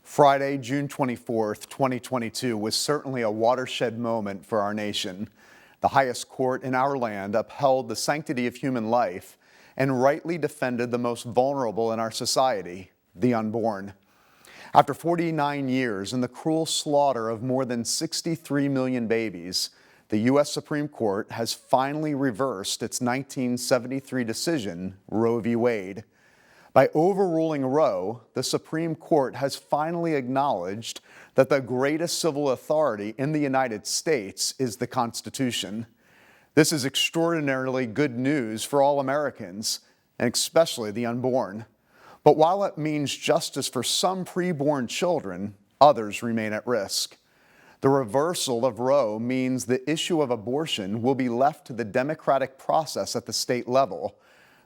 Friday, June 24th, 2022 was certainly a watershed moment for our nation. The highest court in our land upheld the sanctity of human life and rightly defended the most vulnerable in our society, the unborn. After 49 years and the cruel slaughter of more than 63 million babies, the U.S. Supreme Court has finally reversed its 1973 decision, Roe v. Wade. By overruling Roe, the Supreme Court has finally acknowledged that the greatest civil authority in the United States is the Constitution. This is extraordinarily good news for all Americans, and especially the unborn. But while it means justice for some preborn children, others remain at risk. The reversal of Roe means the issue of abortion will be left to the democratic process at the state level.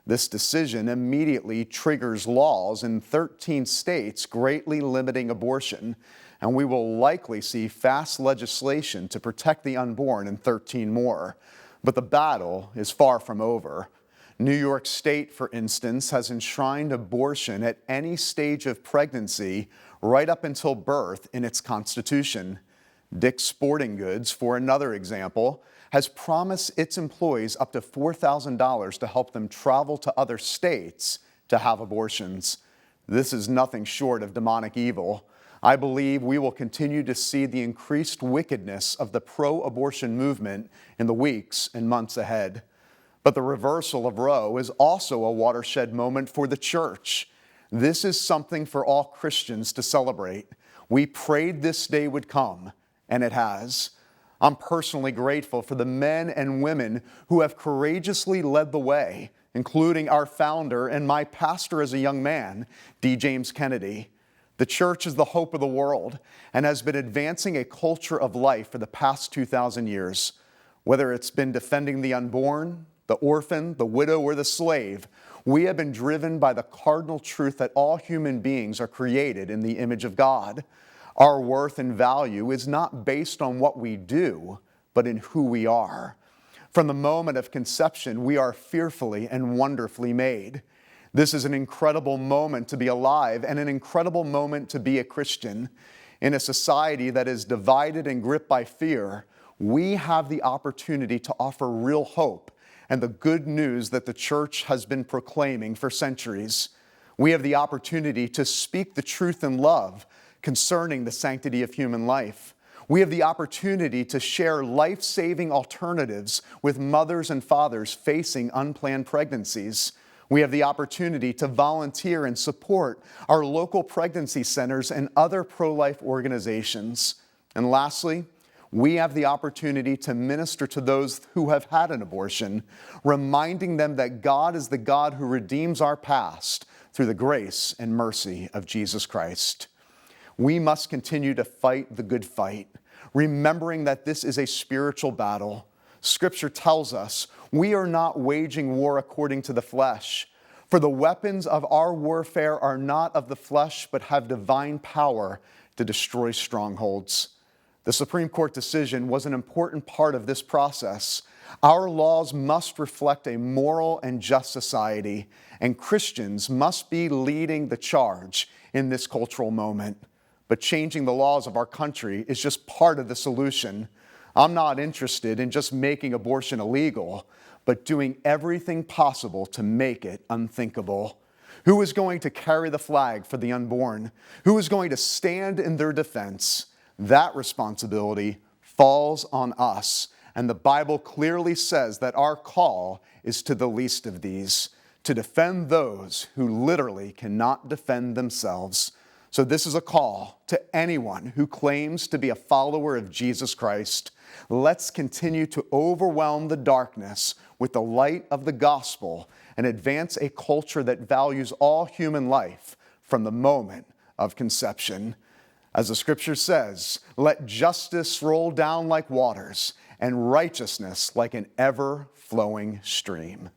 This decision immediately triggers laws in 13 states greatly limiting abortion, and we will likely see fast legislation to protect the unborn in 13 more. But the battle is far from over. New York State, for instance, has enshrined abortion at any stage of pregnancy right up until birth in its constitution. Dick's Sporting Goods, for another example, has promised its employees up to $4,000 to help them travel to other states to have abortions. This is nothing short of demonic evil. I believe we will continue to see the increased wickedness of the pro-abortion movement in the weeks and months ahead. But the reversal of Roe is also a watershed moment for the church. This is something for all Christians to celebrate. We prayed this day would come, and it has. I'm personally grateful for the men and women who have courageously led the way, including our founder and my pastor as a young man, D. James Kennedy. The church is the hope of the world and has been advancing a culture of life for the past 2,000 years. Whether it's been defending the unborn, the orphan, the widow, or the slave, we have been driven by the cardinal truth that all human beings are created in the image of God. Our worth and value is not based on what we do, but in who we are. From the moment of conception, we are fearfully and wonderfully made. This is an incredible moment to be alive and an incredible moment to be a Christian. In a society that is divided and gripped by fear, we have the opportunity to offer real hope and the good news that the church has been proclaiming for centuries. We have the opportunity to speak the truth in love concerning the sanctity of human life. We have the opportunity to share life-saving alternatives with mothers and fathers facing unplanned pregnancies. We have the opportunity to volunteer and support our local pregnancy centers and other pro-life organizations. And lastly, we have the opportunity to minister to those who have had an abortion, reminding them that God is the God who redeems our past through the grace and mercy of Jesus Christ. We must continue to fight the good fight, remembering that this is a spiritual battle. Scripture tells us we are not waging war according to the flesh, for the weapons of our warfare are not of the flesh, but have divine power to destroy strongholds. The Supreme Court decision was an important part of this process. Our laws must reflect a moral and just society, and Christians must be leading the charge in this cultural moment. But changing the laws of our country is just part of the solution. I'm not interested in just making abortion illegal, but doing everything possible to make it unthinkable. Who is going to carry the flag for the unborn? Who is going to stand in their defense? That responsibility falls on us, and the Bible clearly says that our call is to the least of these, to defend those who literally cannot defend themselves. So this is a call to anyone who claims to be a follower of Jesus Christ. Let's continue to overwhelm the darkness with the light of the gospel and advance a culture that values all human life from the moment of conception. As the scripture says, let justice roll down like waters and righteousness like an ever-flowing stream.